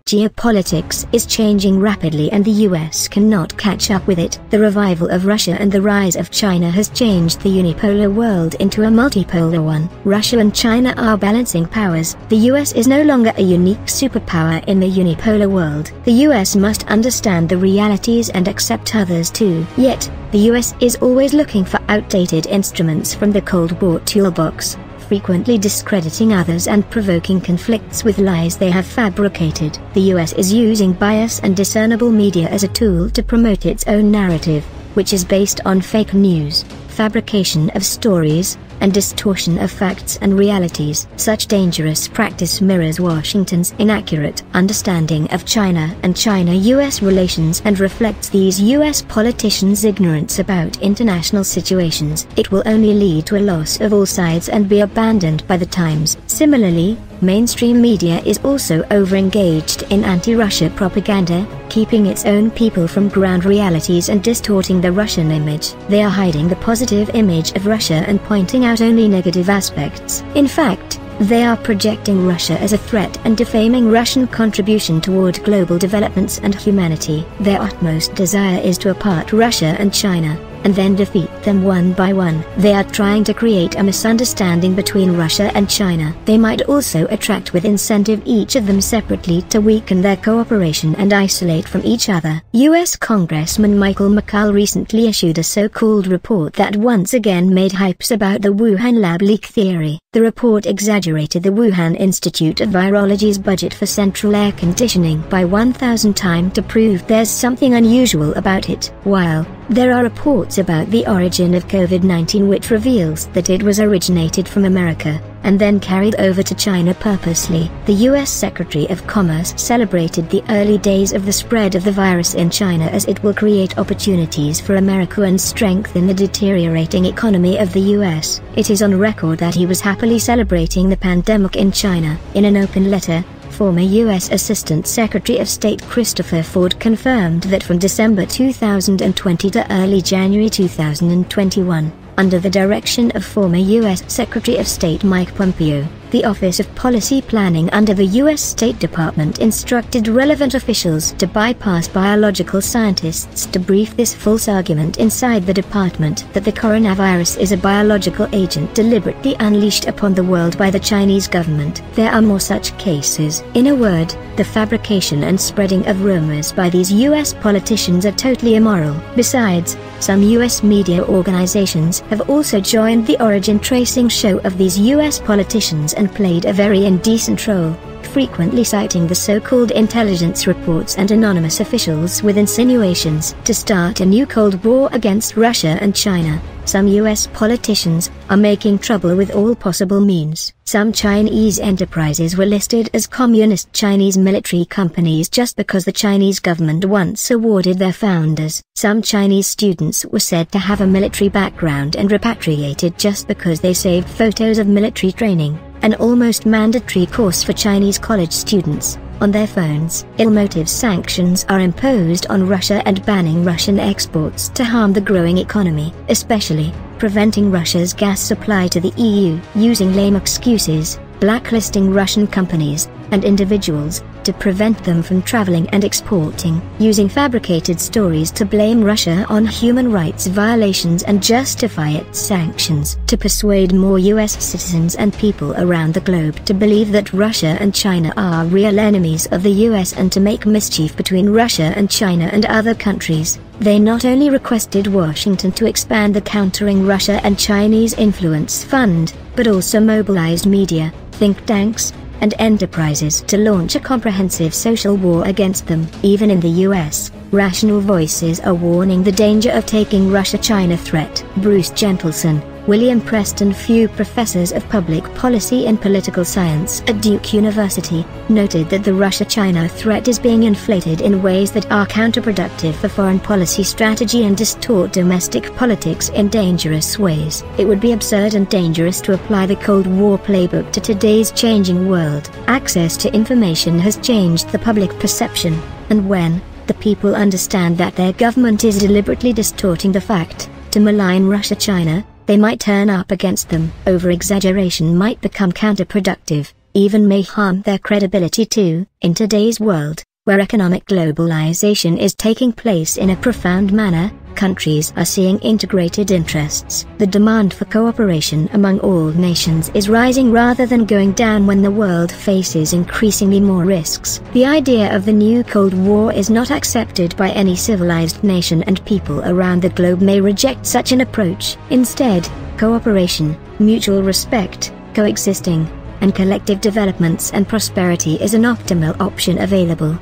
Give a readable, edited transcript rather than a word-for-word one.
Geopolitics is changing rapidly and the US cannot catch up with it. The revival of Russia and the rise of China has changed the unipolar world into a multipolar one. Russia and China are balancing powers. The US is no longer a unique superpower in the unipolar world. The US must understand the realities and accept others too. Yet, the US is always looking for outdated instruments from the Cold War toolbox, frequently discrediting others and provoking conflicts with lies they have fabricated. The US is using bias and discernible media as a tool to promote its own narrative, which is based on fake news, fabrication of stories, and distortion of facts and realities. Such dangerous practice mirrors Washington's inaccurate understanding of China and China-US relations and reflects these US politicians' ignorance about international situations. It will only lead to a loss of all sides and be abandoned by the times. Similarly, mainstream media is also over-engaged in anti-Russia propaganda, keeping its own people from ground realities and distorting the Russian image. They are hiding the positive image of Russia and pointing out only negative aspects. In fact, they are projecting Russia as a threat and defaming Russian contribution toward global developments and humanity. Their utmost desire is to apart Russia and China, and then defeat them one by one. They are trying to create a misunderstanding between Russia and China. They might also attract with incentive each of them separately to weaken their cooperation and isolate from each other. US Congressman Michael McCall recently issued a so-called report that once again made hypes about the Wuhan lab leak theory. The report exaggerated the Wuhan Institute of Virology's budget for central air conditioning by 1,000 times to prove there's something unusual about it. While there are reports about the origin of COVID-19 which reveals that it was originated from America, and then carried over to China purposely. The US Secretary of Commerce celebrated the early days of the spread of the virus in China as it will create opportunities for America and strengthen the deteriorating economy of the US. It is on record that he was happily celebrating the pandemic in China. In an open letter, former U.S. Assistant Secretary of State Christopher Ford confirmed that from December 2020 to early January 2021, under the direction of former U.S. Secretary of State Mike Pompeo, the Office of Policy Planning under the U.S. State Department instructed relevant officials to bypass biological scientists to brief this false argument inside the department that the coronavirus is a biological agent deliberately unleashed upon the world by the Chinese government. There are more such cases. In a word, the fabrication and spreading of rumors by these U.S. politicians are totally immoral. Besides, some U.S. media organizations have also joined the origin tracing show of these U.S. politicians and played a very indecent role, frequently citing the so-called intelligence reports and anonymous officials with insinuations to start a new Cold War against Russia and China. Some US politicians are making trouble with all possible means. Some Chinese enterprises were listed as communist Chinese military companies just because the Chinese government once awarded their founders. Some Chinese students were said to have a military background and repatriated just because they saved photos of military training, an almost mandatory course for Chinese college students, on their phones. Ill-motive sanctions are imposed on Russia and banning Russian exports to harm the growing economy, especially preventing Russia's gas supply to the EU, using lame excuses, blacklisting Russian companies and individuals to prevent them from traveling and exporting, using fabricated stories to blame Russia on human rights violations and justify its sanctions, to persuade more US citizens and people around the globe to believe that Russia and China are real enemies of the US and to make mischief between Russia and China and other countries. They not only requested Washington to expand the Countering Russia and Chinese Influence Fund, but also mobilized media, think tanks, and enterprises to launch a comprehensive social war against them. Even in the US, rational voices are warning the danger of taking Russia-China threat. Bruce Gentleson, William Preston, few professors of public policy and political science at Duke University, noted that the Russia-China threat is being inflated in ways that are counterproductive for foreign policy strategy and distort domestic politics in dangerous ways. It would be absurd and dangerous to apply the Cold War playbook to today's changing world. Access to information has changed the public perception, and when the people understand that their government is deliberately distorting the fact to malign Russia-China, they might turn up against them. Over-exaggeration might become counterproductive. even may harm their credibility too. In today's world, where economic globalization is taking place in a profound manner, countries are seeing integrated interests. The demand for cooperation among all nations is rising rather than going down when the world faces increasingly more risks. The idea of the new Cold War is not accepted by any civilized nation, and people around the globe may reject such an approach. Instead, cooperation, mutual respect, coexisting, and collective developments and prosperity is an optimal option available.